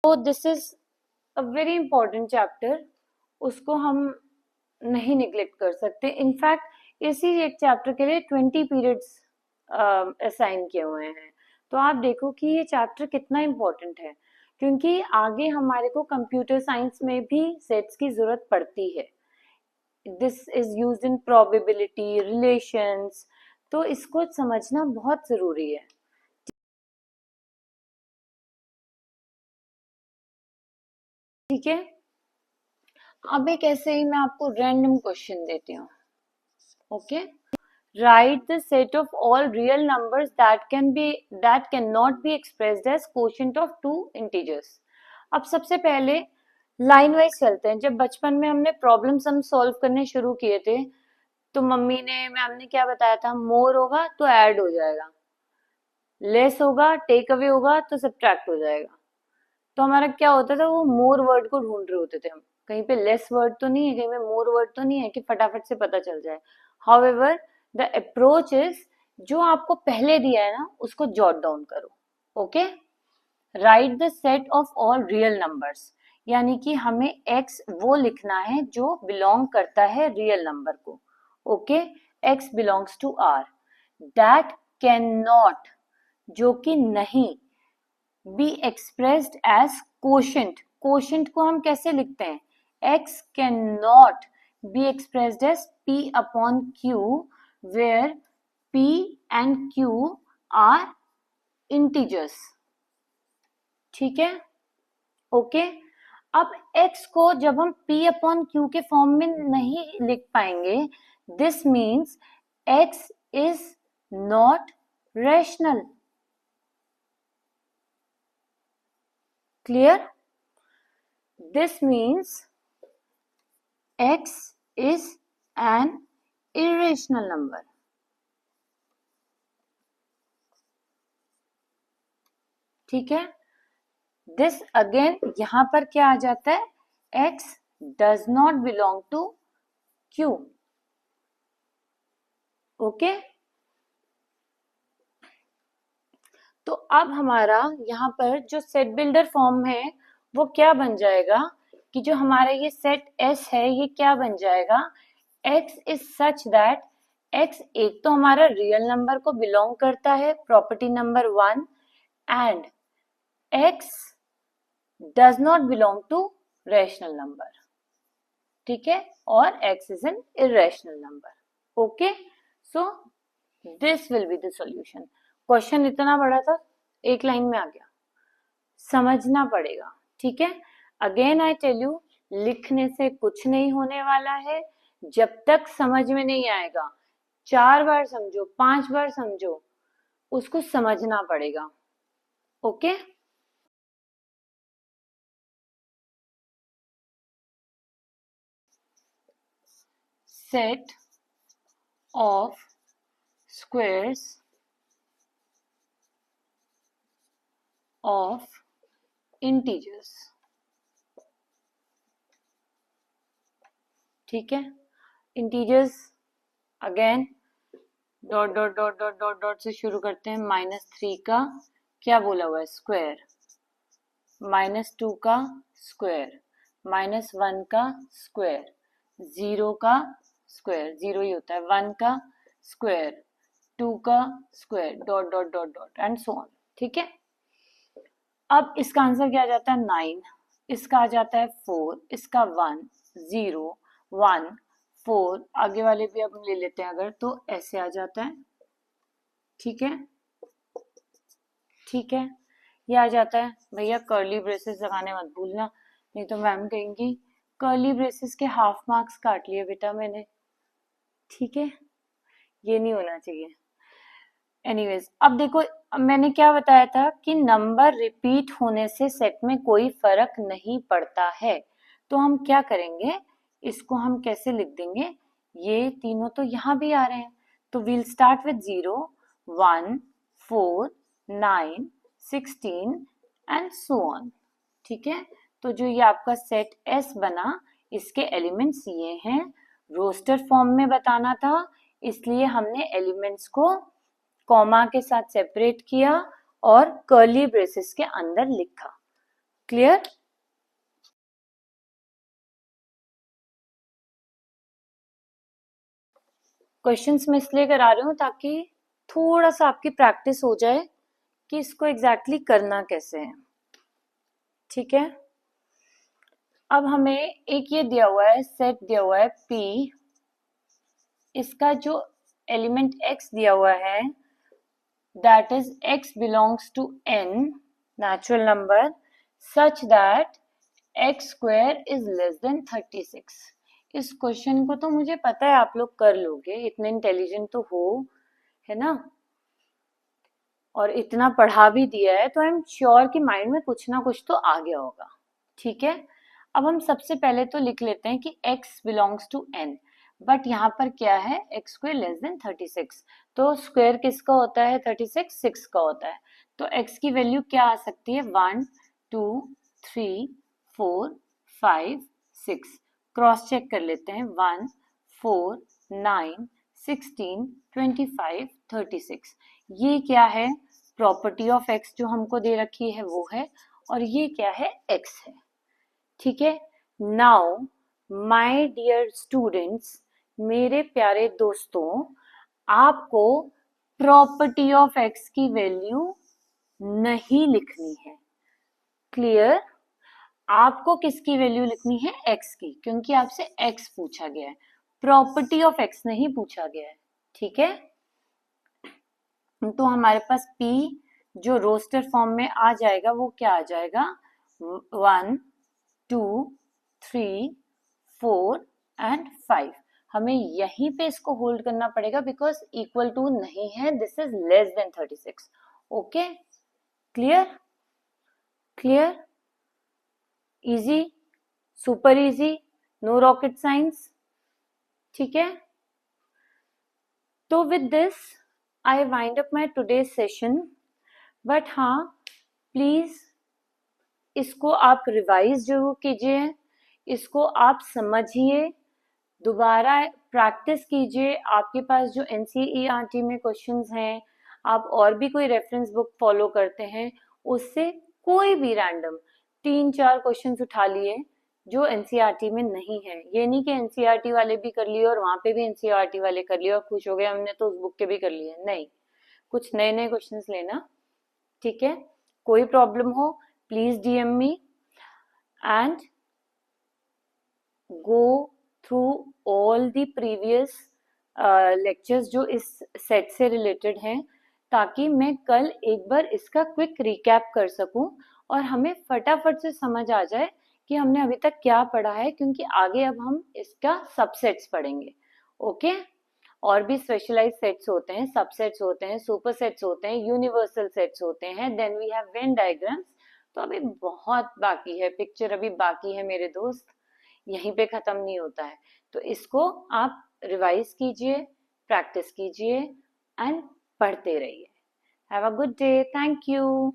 तो this is a very important chapter, उसको हम नहीं निग्लेक्ट कर सकते। इनफैक्ट इसी एक चैप्टर के लिए 20 पीरियड्स असाइन किए हुए हैं। तो आप देखो कि ये चैप्टर कितना इम्पोर्टेंट है, क्योंकि आगे हमारे को कंप्यूटर साइंस में भी सेट्स की जरूरत पड़ती है। This is used in probability, relations, तो इसको समझना बहुत जरूरी है। ठीक है, अब एक ऐसे ही मैं आपको रैंडम क्वेश्चन देती हूँ। Okay, write the set of all real numbers that cannot be expressed as quotient of two integers। अब सबसे पहले लाइन वाइज चलते हैं। जब बचपन में हमने प्रॉब्लम्स हम सॉल्व करने शुरू किए थे, तो मम्मी ने, मैम ने क्या बताया था, मोर होगा तो ऐड हो जाएगा, लेस होगा टेक अवे होगा तो सब्ट्रैक्ट हो जाएगा। तो हमारा क्या होता था, वो मोर वर्ड को ढूंढ रहे होते थे हम, कहीं पे लेस वर्ड तो नहीं है, कहीं पे मोर वर्ड तो नहीं है कि फटाफट से पता चल जाए। हाउएवर द अप्रोच इज, जो आपको पहले दिया है ना उसको जॉट डाउन करो। Okay, right the set of all real numbers, यानी कि हमें x वो लिखना है जो बिलोंग करता है रियल नंबर को। Okay, x belongs to r, that can not, जो कि नहीं, be expressed as quotient. Quotient को हम कैसे लिखते हैं, x can not be expressed as p upon q, where p and q are integers. ठीक है, ओके। अब x को जब हम p अपॉन q के फॉर्म में नहीं लिख पाएंगे, this means x is not rational. Clear? This means x is an irrational number. ठीक है, this again यहां पर क्या आ जाता है, x does not belong to q. Okay, तो अब हमारा यहाँ पर जो सेट बिल्डर फॉर्म है वो क्या बन जाएगा, कि जो हमारा ये सेट S है ये क्या बन जाएगा, x is such that x एक तो हमारा रियल नंबर को बिलोंग करता है, property number 1, and x does not belong to rational number. ठीक है, और x is an irrational number. Okay, so this will be the solution. Question इतना बड़ा था, एक लाइन में आ गया, समझना पड़ेगा। ठीक है, अगेन आई टेल यू, लिखने से कुछ नहीं होने वाला है, जब तक समझ में नहीं आएगा 4 बार समझो, 5 बार समझो, उसको समझना पड़ेगा। Okay, set of squares of integers. ठीक है, integers again dot dot dot dot dot dot से शुरू करते हैं। -3 का क्या बोला हुआ है, स्क्वायर, -2 का स्क्वायर, -1 का स्क्वायर, 0 का स्क्वायर, 0 ही होता है, 1 का स्क्वायर, 2 का square, dot dot dot dot and so on. ठीक है, अब इसका आंसर क्या आ जाता है, 9, इसका आ जाता है 4, इसका 1 0 1 4, आगे वाले भी अब ले लेते हैं अगर, तो ऐसे आ जाता है। ठीक है, ठीक है, ये आ जाता है। भैया कर्ली ब्रेसेस लगाने मत भूलना, नहीं तो मैम कहेंगी कर्ली ब्रेसेस के हाफ मार्क्स काट लिए बेटा मैंने। ठीक है, ये नहीं होना चाहिए। एनीवेज, अब देखो मैंने क्या बताया था कि नंबर रिपीट होने से सेट में कोई फर्क नहीं पड़ता है। तो हम क्या करेंगे, इसको हम कैसे लिख देंगे, ये तीनों तो यहाँ भी आ रहे हैं, तो we'll start with 0 1 4 9 16 and so on. ठीक है, तो जो ये आपका सेट S बना, इसके एलिमेंट्स ये हैं। रोस्टर फॉर्म में बताना था, इसलिए हमने एलिमेंट्स को कॉमा के साथ सेपरेट किया और कर्ली ब्रेसेस के अंदर लिखा। क्लियर? क्वेश्चंस मैं इसलिए करा रही हूँ ताकि थोड़ा सा आपकी प्रैक्टिस हो जाए कि इसको एग्जैक्टली करना कैसे है। ठीक है, अब हमें एक ये दिया हुआ है, सेट दिया हुआ है P, इसका जो एलिमेंट x दिया हुआ है that is x belongs to n natural number such that x square is less than 36। इस क्वेश्चन को तो मुझे पता है आप लोग कर लोगे, इतने इंटेलिजेंट तो हो, है ना, और इतना पढ़ा भी दिया है तो आई एम श्योर कि माइंड में कुछ ना कुछ तो आ गया होगा। ठीक है, अब हम सबसे पहले तो लिख लेते हैं कि x belongs to n, but यहाँ पर क्या है, x स्क्वायर लेस देन 36, तो स्क्वायर किसका होता है, 36 6 का होता है, तो x की वैल्यू क्या आ सकती है, 1 2 3 4 5 6, क्रॉस चेक कर लेते हैं, 1 4 9 16 25 36, ये क्या है, प्रॉपर्टी ऑफ x जो हमको दे रखी है वो है, और ये क्या है, x है। ठीक है, नाउ माय डियर स्टूडेंट्स, मेरे प्यारे दोस्तों, आपको प्रॉपर्टी ऑफ x की वैल्यू नहीं लिखनी है। क्लियर? आपको किसकी वैल्यू लिखनी है, x की, क्योंकि आपसे x पूछा गया है, प्रॉपर्टी ऑफ x नहीं पूछा गया है। ठीक है, तो हमारे पास P जो रोस्टर फॉर्म में आ जाएगा वो क्या आ जाएगा, 1 2 3 4 एंड 5। हमें यहीं पे इसको होल्ड करना पड़ेगा बिकॉज इक्वल टू नहीं है, this is less than 36। Okay, clear? Clear? Easy, super easy, no rocket science. ठीक है, तो with this I wind up my today's session, but हाँ प्लीज इसको आप रिवाइज जरूर कीजिए, इसको आप समझिए, दोबारा प्रैक्टिस कीजिए। आपके पास जो एनसीईआरटी में क्वेश्चंस हैं, आप और भी कोई रेफरेंस बुक फॉलो करते हैं, उससे कोई भी रैंडम 3-4 क्वेश्चंस उठा लिए जो एनसीईआरटी में नहीं है। ये नहीं कि एनसीईआरटी वाले भी कर लिए और वहां पे भी एनसीईआरटी वाले कर लिए और खुश हो गए हमने तो उस बुक के भी कर लिए, नहीं, कुछ नए नए क्वेश्चंस लेना। ठीक है, कोई प्रॉब्लम हो please DM me and go through all the previous lectures जो इस सेट से रिलेटेड हैं, ताकि मैं कल एक बार इसका क्विक रिकैप कर सकूं और हमें फटाफट से समझ आ जाए कि हमने अभी तक क्या पढ़ा है, क्योंकि आगे अब हम इसका सबसेट्स पढ़ेंगे। ओके, और भी स्पेशलाइज सेट्स होते हैं, सबसेट्स होते हैं, सुपर सेट्स होते हैं, यूनिवर्सल सेट्स होते हैं, then we have Venn diagrams. तो अभी बहुत बाकी है, पिक्चर अभी बाकी है मेरे दोस्त, यहीं पे खत्म नहीं होता है। तो इसको आप रिवाइज कीजिए, प्रैक्टिस कीजिए एंड पढ़ते रहिए। Have a good day, thank you.